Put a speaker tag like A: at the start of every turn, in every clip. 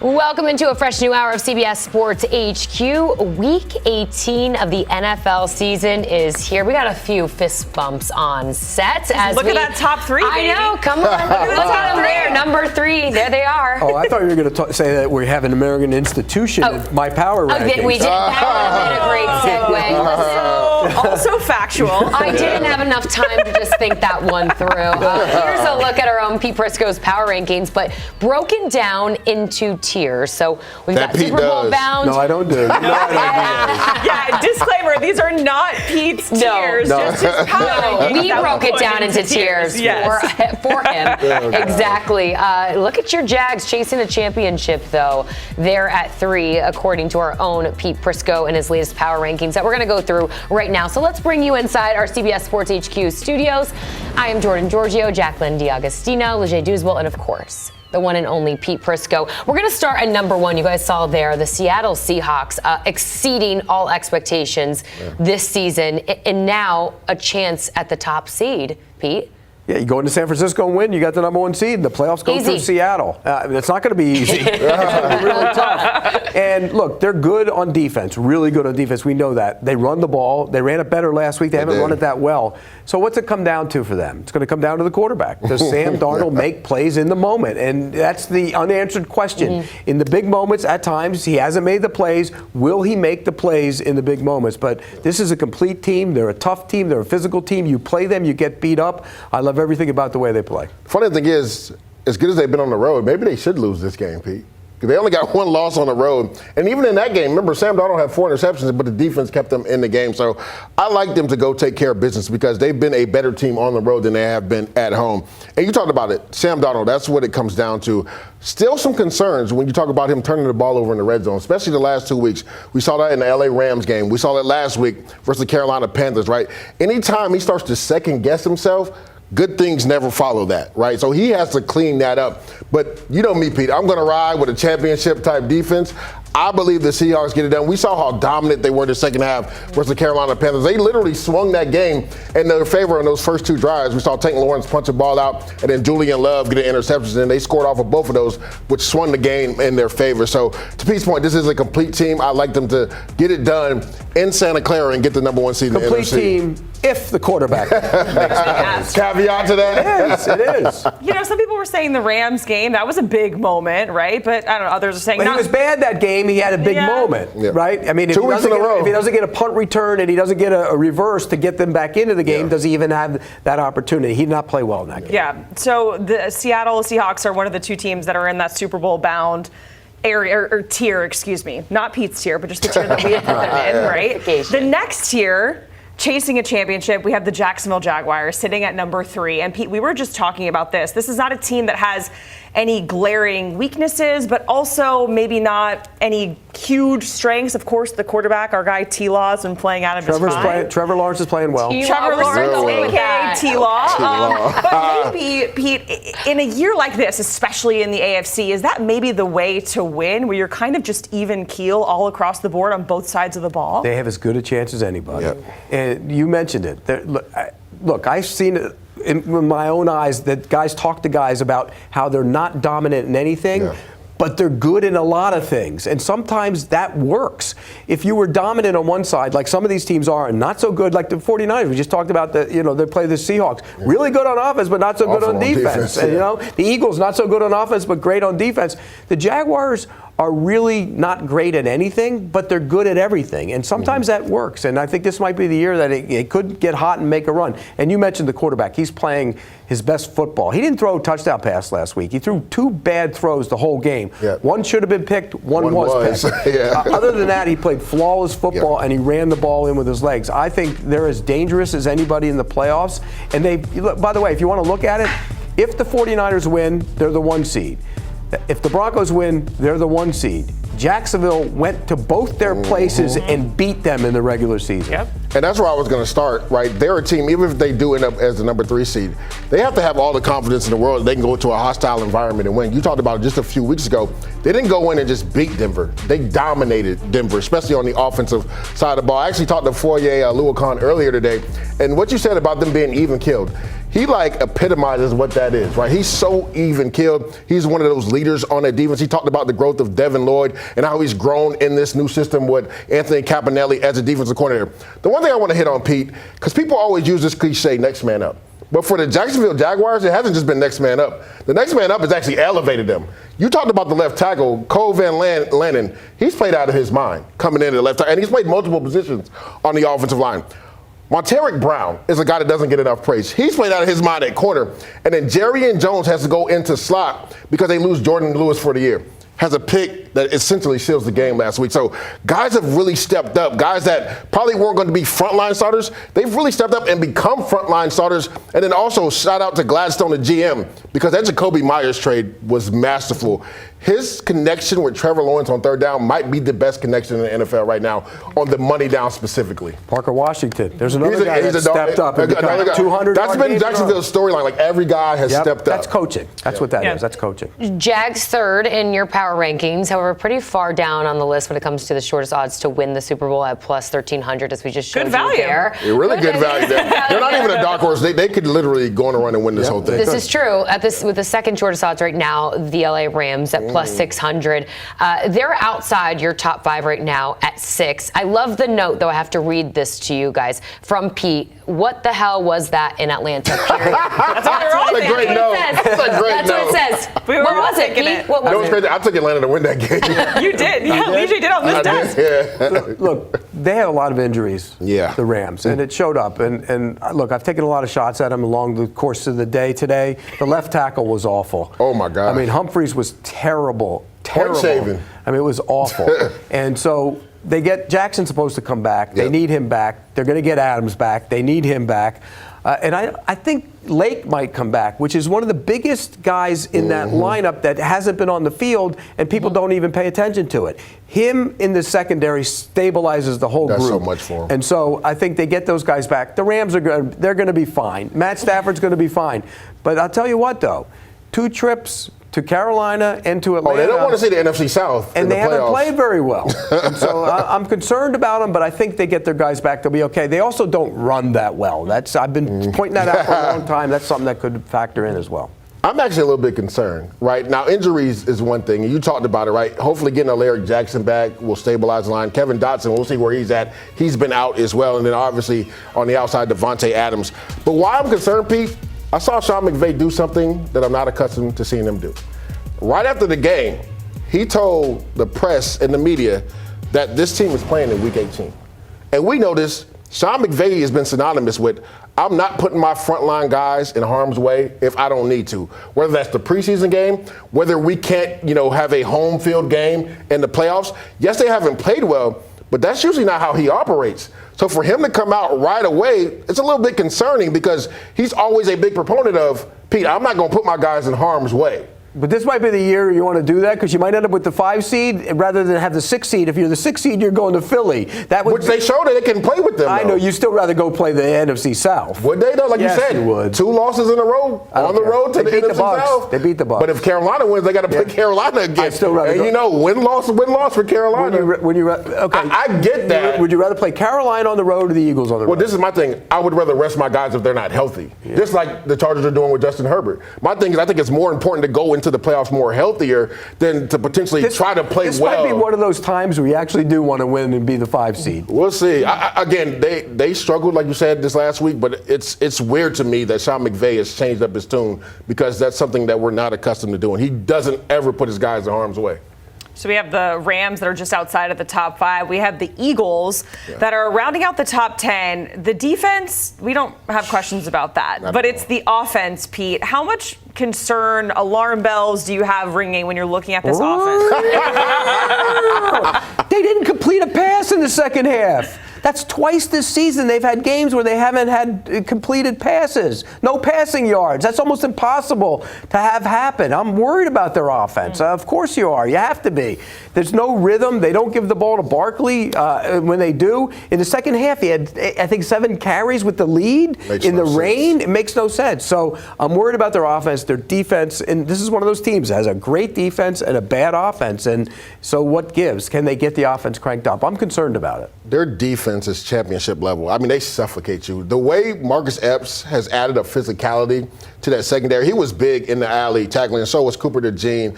A: Welcome into a fresh new hour of CBS Sports HQ. Week 18 of the NFL season is here. We got a few fist bumps on set.
B: Look at that top three, baby.
A: I know. Come on. Look at them there. Number 3. There they are.
C: Oh, I thought you were going to say that we have an American institution in my power rankings.
A: We did. That would have been a great segue.
B: Also factual.
A: I didn't have enough time to just think that one through. Here's a look at our own Pete Prisco's power rankings, but broken down into tiers. So we've got Super Bowl bound.
C: No, I don't do it.
B: Yeah, disclaimer, these are not Pete's tiers. Just his power rankings.
A: We broke it down into tiers for him. Exactly. Look at your Jags chasing a championship, though. They're at 3, according to our own Pete Prisco and his latest power rankings that we're going to go through right now. So let's bring you inside our CBS Sports HQ studios. I am Jordan Giorgio, Jacqueline D'Agostino, Leger Douzable, and of course, the one and only Pete Prisco. We're going to start at number 1. You guys saw there the Seattle Seahawks exceeding all expectations this season, and now a chance at the top seed, Pete.
C: Yeah, you go into San Francisco and win, you got the number 1 seed, and the playoffs go through Seattle. It's not going to be easy. It's going to be really tough. And look, they're good on defense, really good on defense. We know that. They run the ball. They ran it better last week. They haven't run it that well. So what's it come down to for them? It's going to come down to the quarterback. Does Sam Darnold make plays in the moment? And that's the unanswered question. In the big moments, at times, he hasn't made the plays. Will he make the plays in the big moments? But this is a complete team. They're a tough team. They're a physical team. You play them, you get beat up. I love everything about the way they play.
D: Funny thing is, as good as they've been on the road, maybe they should lose this game, Pete. They only got 1 loss on the road. And even in that game, remember, Sam Darnold had 4 interceptions, but the defense kept them in the game. So I like them to go take care of business because they've been a better team on the road than they have been at home. And you talked about it, Sam Darnold, that's what it comes down to. Still some concerns when you talk about him turning the ball over in the red zone, especially the last 2 weeks. We saw that in the LA Rams game. We saw that last week versus the Carolina Panthers, right? Anytime he starts to second guess himself, good things never follow that, right? So he has to clean that up. But you know me, Pete, I'm going to ride with a championship-type defense. I believe the Seahawks get it done. We saw how dominant they were in the second half versus the Carolina Panthers. They literally swung that game in their favor in those first 2 drives. We saw Tank Lawrence punch the ball out, and then Julian Love get an interception, and they scored off of both of those, which swung the game in their favor. So to Pete's point, this is a complete team. I like them to get it done in Santa Clara and get the number 1 seed in the NFC.
C: Complete team if the quarterback makes
D: Caveat to that?
C: It is.
B: You know, some people were saying the Rams game, that was a big moment, right? But I don't know, others are saying
C: he was bad that game. He had a big moment, right? I mean, if
D: 2 weeks in a row.
C: If he doesn't get a punt return and he doesn't get a reverse to get them back into the game, does he even have that opportunity? He did not play well in that game.
B: Yeah, so the Seattle Seahawks are one of the 2 teams that are in that Super Bowl bound area or tier, excuse me. Not Pete's tier, but just the tier that we have put them in, right? The next tier, chasing a championship, we have the Jacksonville Jaguars sitting at number 3. And Pete, we were just talking about this. This is not a team that has any glaring weaknesses, but also maybe not any huge strengths. Of course, the quarterback, our guy T-Law, has been playing out of his mind.
C: Trevor Lawrence is playing well.
B: Trevor Lawrence, a.k.a. T-Law. But maybe, Pete, in a year like this, especially in the AFC, is that maybe the way to win, where you're kind of just even keel all across the board on both sides of the ball?
C: They have as good a chance as anybody. And you mentioned it. Look, I've seen it in my own eyes that guys talk to guys about how they're not dominant in anything, but they're good in a lot of things. And sometimes that works. If you were dominant on one side, like some of these teams are, and not so good, like the 49ers, we just talked about, they play the Seahawks. Really good on offense, but not so good on defense. And, the Eagles, not so good on offense, but great on defense. The Jaguars are really not great at anything, but they're good at everything. And sometimes that works. And I think this might be the year that it could get hot and make a run. And you mentioned the quarterback. He's playing his best football. He didn't throw a touchdown pass last week. He threw 2 bad throws the whole game. One should have been picked, one was picked. Other than that, he played flawless football and he ran the ball in with his legs. I think they're as dangerous as anybody in the playoffs. And by the way, if you want to look at it, if the 49ers win, they're the 1 seed. If the Broncos win, they're the 1 seed. Jacksonville went to both their places and beat them in the regular season.
D: And that's where I was going to start, right? They're a team, even if they do end up as the number 3 seed, they have to have all the confidence in the world that they can go to a hostile environment and win. You talked about it just a few weeks ago. They didn't go in and just beat Denver. They dominated Denver, especially on the offensive side of the ball. I actually talked to Foye Luakon earlier today, and what you said about them being even-killed, he like epitomizes what that is, right? He's so even-keeled. He's one of those leaders on that defense. He talked about the growth of Devin Lloyd and how he's grown in this new system with Anthony Capinelli as a defensive coordinator. The one thing I want to hit on, Pete, because people always use this cliche, next man up. But for the Jacksonville Jaguars, it hasn't just been next man up. The next man up has actually elevated them. You talked about the left tackle, Cole Van Lannon. He's played out of his mind coming into the left tackle, and he's played multiple positions on the offensive line. Monteric Brown is a guy that doesn't get enough praise. He's played out of his mind at corner. And then Jerry Jones has to go into slot because they lose Jordan Lewis for the year. Has a pick that essentially seals the game last week. So guys have really stepped up. Guys that probably weren't going to be frontline starters, they've really stepped up and become frontline starters. And then also shout out to Gladstone, the GM, because that Jacoby Myers trade was masterful. His connection with Trevor Lawrence on third down might be the best connection in the NFL right now on the money down specifically.
C: Parker Washington. There's another guy that stepped up and become 200.
D: That's been Jacksonville's storyline. Like every guy has stepped up.
C: That's coaching. That's what that is. That's coaching.
A: Jags third in your power rankings, however, pretty far down on the list when it comes to the shortest odds to win the Super Bowl at plus 1,300, as we just showed
B: good value.
A: you there.
D: Really good value there. They're not even a dark horse. They could literally go on a run and win this whole thing.
A: This is true. With the second shortest odds right now, the LA Rams at plus 600. They're outside your top 5 right now at 6. I love the note, though. I have to read this to you guys from Pete. What the hell was that in Atlanta? Period.
D: That's a great note. That's
A: what it says. What was it, Pete? What was it?
D: Crazy. I took Atlanta to win that game.
B: You did. Yeah, Leger did on this desk.
D: Yeah.
C: Look, they had a lot of injuries,
D: the
C: Rams, and it showed up. And look, I've taken a lot of shots at them along the course of the day today. The left tackle was awful.
D: Oh, my God.
C: I mean, Humphreys was terrible.
D: Point shaving.
C: I mean, it was awful. And so they get Jackson's supposed to come back. They need him back. They're going to get Adams back. They need him back. And I think Lake might come back, which is one of the biggest guys in that lineup that hasn't been on the field, and people don't even pay attention to it. Him in the secondary stabilizes the whole group.
D: That's so much for him.
C: And so I think they get those guys back. The Rams they're going to be fine. Matt Stafford's going to be fine. But I'll tell you what, though, 2 trips to Carolina and to Atlanta.
D: Oh, they don't want to see the NFC South.
C: And they haven't played very well. And so I'm concerned about them, but I think they get their guys back. They'll be okay. They also don't run that well. I've been pointing that out for a long time. That's something that could factor in as well.
D: I'm actually a little bit concerned, right? Now, injuries is one thing, and you talked about it, right? Hopefully getting a Larry Jackson back will stabilize the line. Kevin Dotson, we'll see where he's at. He's been out as well. And then obviously on the outside, Devontae Adams. But why I'm concerned, Pete, I saw Sean McVay do something that I'm not accustomed to seeing him do. Right after the game, he told the press and the media that this team is playing in Week 18. And we noticed Sean McVay has been synonymous with, I'm not putting my frontline guys in harm's way if I don't need to. Whether that's the preseason game, whether we can't, have a home field game in the playoffs. Yes, they haven't played well, but that's usually not how he operates. So for him to come out right away, it's a little bit concerning because he's always a big proponent of, Pete, I'm not going to put my guys in harm's way.
C: But this might be the year you want to do that because you might end up with the 5 seed rather than have the 6 seed. If you're the 6 seed, you're going to Philly.
D: Which they showed that they can play with them.
C: I know. You'd still rather go play the NFC South.
D: Would they, though? Like
C: yes,
D: you said,
C: you would.
D: 2 losses in a row on the road to the NFC South.
C: They beat the Bucs.
D: But if Carolina wins, they got to play Carolina again.
C: I'd still rather
D: win-loss for Carolina.
C: Okay.
D: I get that.
C: Would you rather play Carolina on the road or the Eagles on the road?
D: Well, this is my thing. I would rather rest my guys if they're not healthy. Yeah. Just like the Chargers are doing with Justin Herbert. My thing is I think it's more important to go into the playoffs more healthier than to potentially try to play well.
C: This might be one of those times where you actually do want to win and be the 5 seed.
D: We'll see. Again, they struggled, like you said, this last week, but it's weird to me that Sean McVay has changed up his tune because that's something that we're not accustomed to doing. He doesn't ever put his guys in harm's way.
B: So we have the Rams that are just outside of the top 5. We have the Eagles that are rounding out the top 10. The defense, we don't have questions about that. But it's the offense, Pete. How much concern, alarm bells do you have ringing when you're looking at this offense?
C: They didn't complete a pass in the second half. That's twice this season they've had games where they haven't had completed passes. No passing yards. That's almost impossible to have happen. I'm worried about their offense. Of course you are. You have to be. There's no rhythm. They don't give the ball to Barkley when they do. In the second half, he had, I think, 7 carries with the lead in the rain. It makes no sense. So I'm worried about their offense, their defense. And this is one of those teams that has a great defense and a bad offense. And so what gives? Can they get the offense cranked up? I'm concerned about it.
D: Their defense offense is championship level. I mean, they suffocate you. The way Marcus Epps has added a physicality to that secondary, he was big in the alley tackling, and so was Cooper DeJean.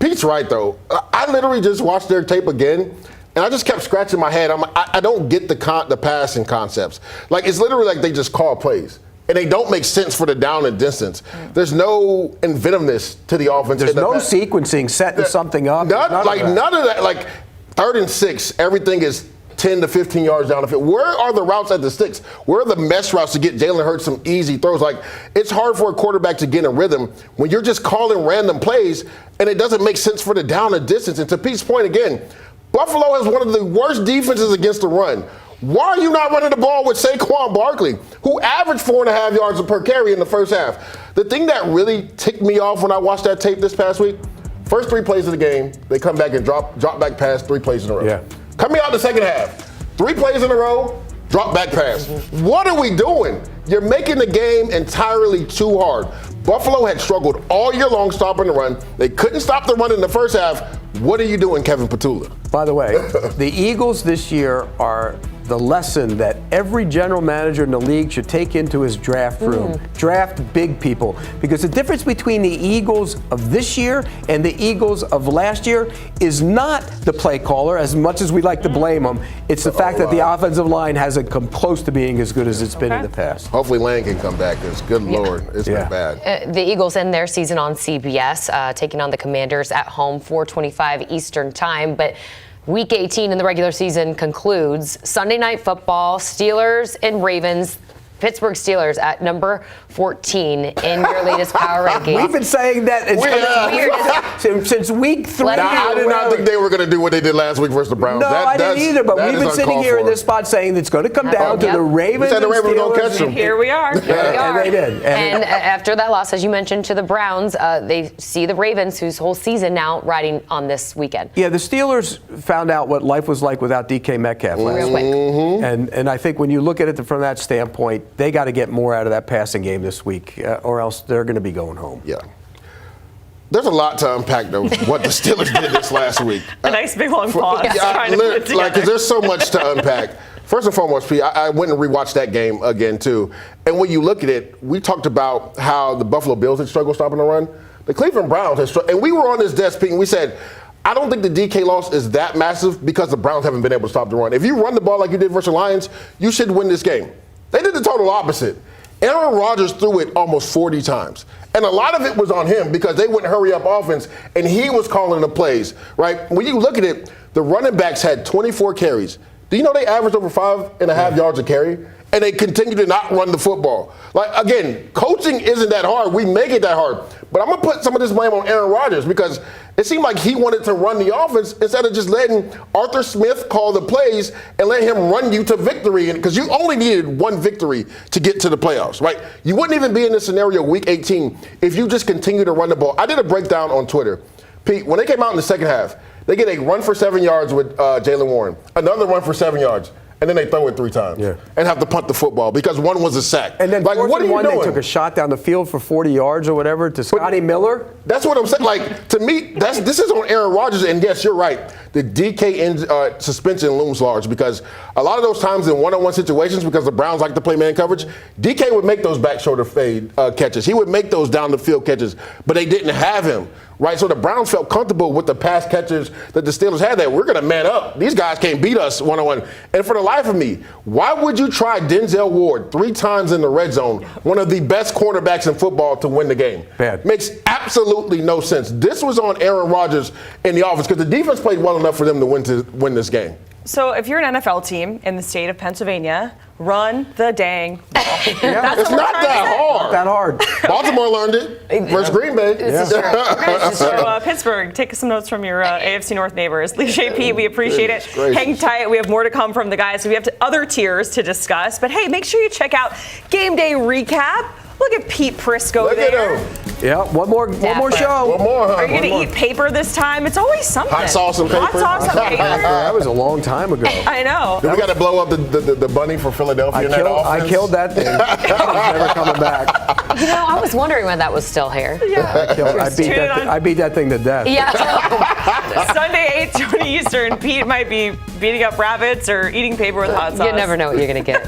D: Pete's right, though. I literally just watched their tape again, and I just kept scratching my head. I don't get the passing concepts. Like, it's literally like they just call plays. And they don't make sense for the down and distance. There's no inventiveness to the offense.
C: There's no sequencing, setting something up.
D: None of that. Like 3rd and 6, everything is 10 to 15 yards down the field. Where are the routes at the sticks? Where are the mesh routes to get Jalen Hurts some easy throws? Like, it's hard for a quarterback to get in a rhythm when you're just calling random plays and it doesn't make sense for the down and distance. And to Pete's point again, Buffalo has one of the worst defenses against the run. Why are you not running the ball with Saquon Barkley, who averaged 4.5 yards per carry in the first half? The thing that really ticked me off when I watched that tape this past week, first 3 plays of the game, they come back and drop back pass 3 plays in a row.
C: Yeah.
D: Coming out the second half, 3 plays in a row, drop back pass. What are we doing? You're making the game entirely too hard. Buffalo had struggled all year long stopping the run. They couldn't stop the run in the first half. What are you doing, Kevin Petula?
C: By the way, the Eagles this year are the lesson that every general manager in the league should take into his draft room. Draft big people. Because the difference between the Eagles of this year and the Eagles of last year is not the play caller, as much as we like to blame them. It's the fact that the offensive line hasn't come close to being as good as it's been in the past.
D: Hopefully Lane can come back, because good Lord, it's been bad.
A: The Eagles end their season on CBS, taking on the Commanders at home, 4:25 Eastern Time. But Week 18 in the regular season concludes. Sunday Night Football, Steelers and Ravens. Pittsburgh Steelers at number 14 in your latest power rankings.
C: We've been saying that since week 3.
D: I did not think they were going to do what they did last week versus the Browns.
C: No, I didn't either, but we've been sitting here in this spot saying it's going to come down to the Ravens.
D: The Ravens don't catch them.
B: Here we are.
C: And they did.
A: And after that loss, as you mentioned, to the Browns, they see the Ravens, whose whole season now riding on this weekend.
C: Yeah, the Steelers found out what life was like without DK Metcalf last week. And I think when you look at it from that standpoint, they got to get more out of that passing game this week, or else they're going to be going home.
D: Yeah. There's a lot to unpack, though, what the Steelers did this last week.
B: A nice big long pause.
D: Because there's so much to unpack. First and foremost, Pete, I went and rewatched that game again, too. And when you look at it, we talked about how the Buffalo Bills had struggled stopping the run. The Cleveland Browns had struggled. And we were on this desk, Pete, and we said, I don't think the DK loss is that massive because the Browns haven't been able to stop the run. If you run the ball like you did versus the Lions, you should win this game. They did the total opposite. Aaron Rodgers threw it almost 40 times. And a lot of it was on him because they wouldn't hurry up offense, and he was calling the plays, right? When you look at it, the running backs had 24 carries. Do you know they averaged over 5.5 yards a carry? And they continue to not run the football. Like, again, coaching isn't that hard. We make it that hard. But I'm going to put some of this blame on Aaron Rodgers because it seemed like he wanted to run the offense instead of just letting Arthur Smith call the plays and let him run you to victory. Because you only needed one victory to get to the playoffs, right? You wouldn't even be in this scenario week 18 if you just continue to run the ball. I did a breakdown on Twitter. Pete, when they came out in the second half, they get a run for 7 yards with Jaylen Warren, another run for 7 yards. And then they throw it 3 times and have to punt the football because one was a sack.
C: And then
D: like, what are you doing?
C: They took a shot down the field for 40 yards or whatever to Scotty Miller.
D: That's what I'm saying. Like, to me, this is on Aaron Rodgers. And yes, you're right. The DK suspension looms large because a lot of those times in one-on-one situations, because the Browns like to play man coverage, DK would make those back shoulder fade catches. He would make those down the field catches, but they didn't have him. Right, so the Browns felt comfortable with the pass catchers that the Steelers had there. We're going to man up. These guys can't beat us one-on-one. And for the life of me, why would you try Denzel Ward 3 times in the red zone, one of the best cornerbacks in football, to win the game?
C: Bad.
D: Makes absolutely no sense. This was on Aaron Rodgers in the offense because the defense played well enough for them to win this game.
B: So if you're an NFL team in the state of Pennsylvania, run the dang ball.
D: It's not that hard.
C: Not that hard.
D: Baltimore learned it versus Green Bay.
A: This is true.
B: So Pittsburgh, take some notes from your AFC North neighbors. Lee JP, we appreciate it. Hang tight. We have more to come from the guys. We have other tiers to discuss. But hey, make sure you check out Game Day Recap Look at Pete Prisco
D: Look
B: there.
D: at him.
C: Yeah, one more show.
D: One more, huh?
B: Are you going to eat paper this time? It's always something.
D: Hot sauce and paper?
B: Hot sauce and paper.
C: That was a long time ago.
B: I know.
D: We got to blow up the bunny for Philadelphia in that offense.
C: I killed that thing. Never coming back.
A: You know, I was wondering why that was still here.
B: Yeah.
C: I beat that thing to death.
A: Yeah.
B: Sunday, 8:20 Eastern. Pete might be beating up rabbits or eating paper with hot sauce.
A: You never know what you're going to get.